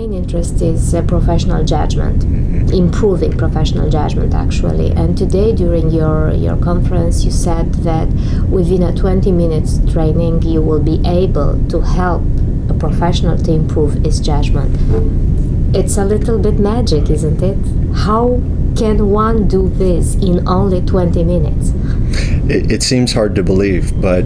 main interest is professional judgment, improving professional judgment actually. And today during your conference you said that within a 20 minutes training you will be able to help a professional to improve his judgment. It's a little bit magic, isn't it? How can one do this in only 20 minutes? It seems hard to believe, but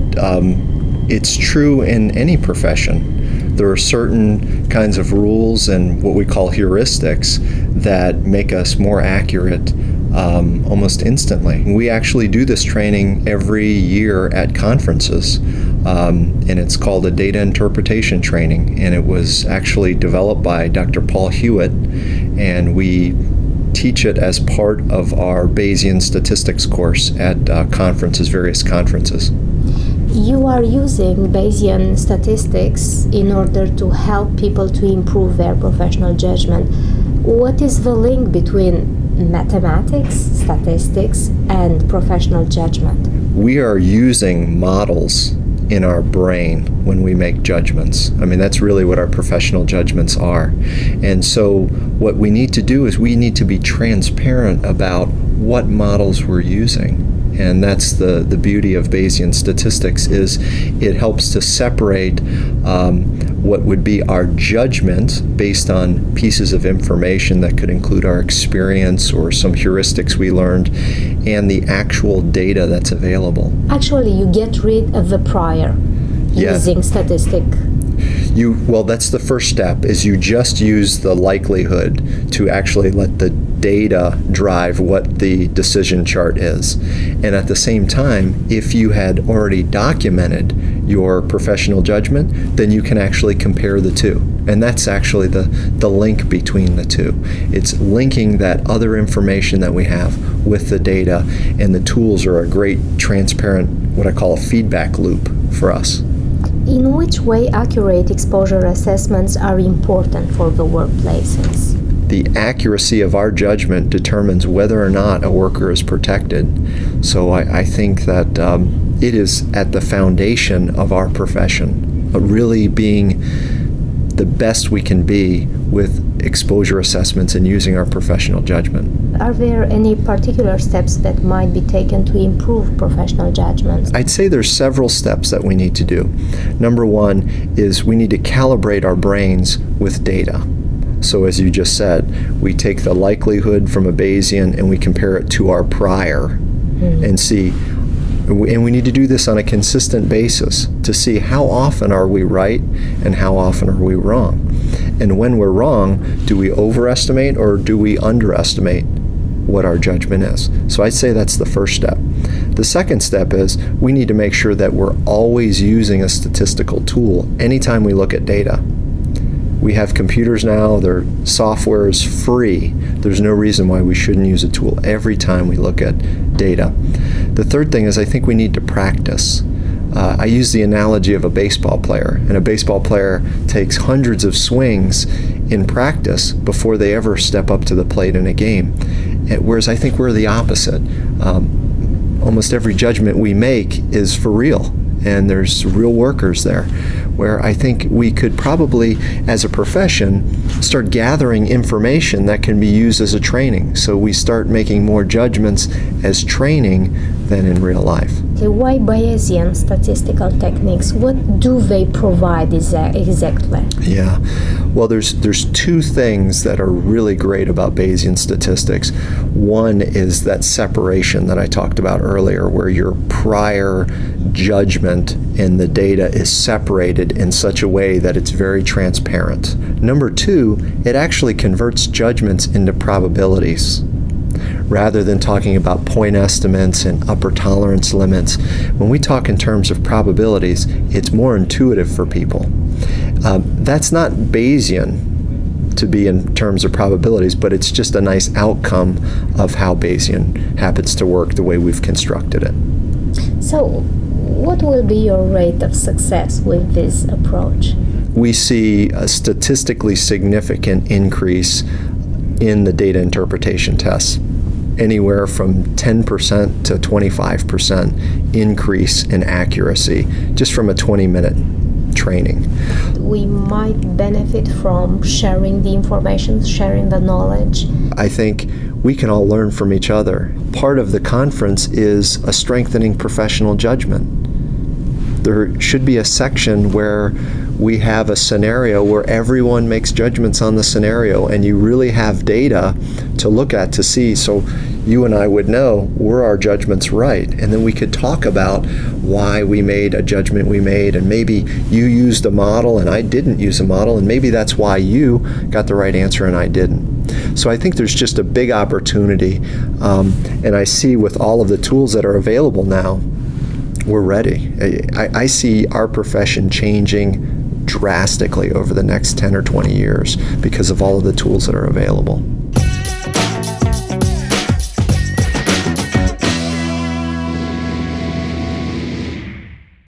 it's true in any profession. There are certain kinds of rules and what we call heuristics that make us more accurate almost instantly. We actually do this training every year at conferences, and it's called a data interpretation training, and it was actually developed by Dr. Paul Hewitt, and we teach it as part of our Bayesian statistics course at conferences, various conferences. You are using Bayesian statistics in order to help people to improve their professional judgment. What is the link between mathematics, statistics, and professional judgment? We are using models in our brain when we make judgments. I mean, that's really what our professional judgments are. And so what we need to do is we need to be transparent about what models we're using. And that's the beauty of Bayesian statistics, is it helps to separate what would be our judgment based on pieces of information that could include our experience or some heuristics we learned, and the actual data that's available. Actually, you get rid of the prior using statistic. Well, that's the first step, is you just use the likelihood to actually let the data drive what the decision chart is. And at the same time, if you had already documented your professional judgment, then you can actually compare the two. And that's actually the link between the two. It's linking that other information that we have with the data, and the tools are a great transparent, what I call a feedback loop for us. In which way accurate exposure assessments are important for the workplaces? The accuracy of our judgment determines whether or not a worker is protected. So I think that it is at the foundation of our profession, really being the best we can be with exposure assessments and using our professional judgment. Are there any particular steps that might be taken to improve professional judgments? I'd say there's several steps that we need to do. Number one is we need to calibrate our brains with data. So as you just said, we take the likelihood from a Bayesian and we compare it to our prior and see, and we need to do this on a consistent basis to see how often are we right and how often are we wrong. And when we're wrong, do we overestimate or do we underestimate what our judgment is? So I'd say that's the first step. The second step is we need to make sure that we're always using a statistical tool anytime we look at data. We have computers now, their software is free. There's no reason why we shouldn't use a tool every time we look at data. The third thing is I think we need to practice. I use the analogy of a baseball player, and a baseball player takes hundreds of swings in practice before they ever step up to the plate in a game. Whereas I think we're the opposite. Almost every judgment we make is for real, and there's real workers there, where I think we could probably, as a profession, start gathering information that can be used as a training. So we start making more judgments as training than in real life. Why Bayesian statistical techniques? What do they provide exactly? Yeah, well, there's two things that are really great about Bayesian statistics. One is that separation that I talked about earlier, where your prior judgment in the data is separated in such a way that it's very transparent. Number two, it actually converts judgments into probabilities. Rather than talking about point estimates and upper tolerance limits, when we talk in terms of probabilities, it's more intuitive for people. That's not Bayesian to be in terms of probabilities, but it's just a nice outcome of how Bayesian happens to work the way we've constructed it. So, what will be your rate of success with this approach? We see a statistically significant increase in the data interpretation tests, anywhere from 10% to 25% increase in accuracy just from a 20-minute training. We might benefit from sharing the information, sharing the knowledge. I think we can all learn from each other. Part of the conference is a strengthening professional judgment. There should be a section where we have a scenario where everyone makes judgments on the scenario, and you really have data to look at to see, so you and I would know, were our judgments right? And then we could talk about why we made a judgment we made, and maybe you used a model and I didn't use a model, and maybe that's why you got the right answer and I didn't. So I think there's just a big opportunity, and I see with all of the tools that are available now, we're ready. I see our profession changing drastically over the next 10 or 20 years because of all of the tools that are available.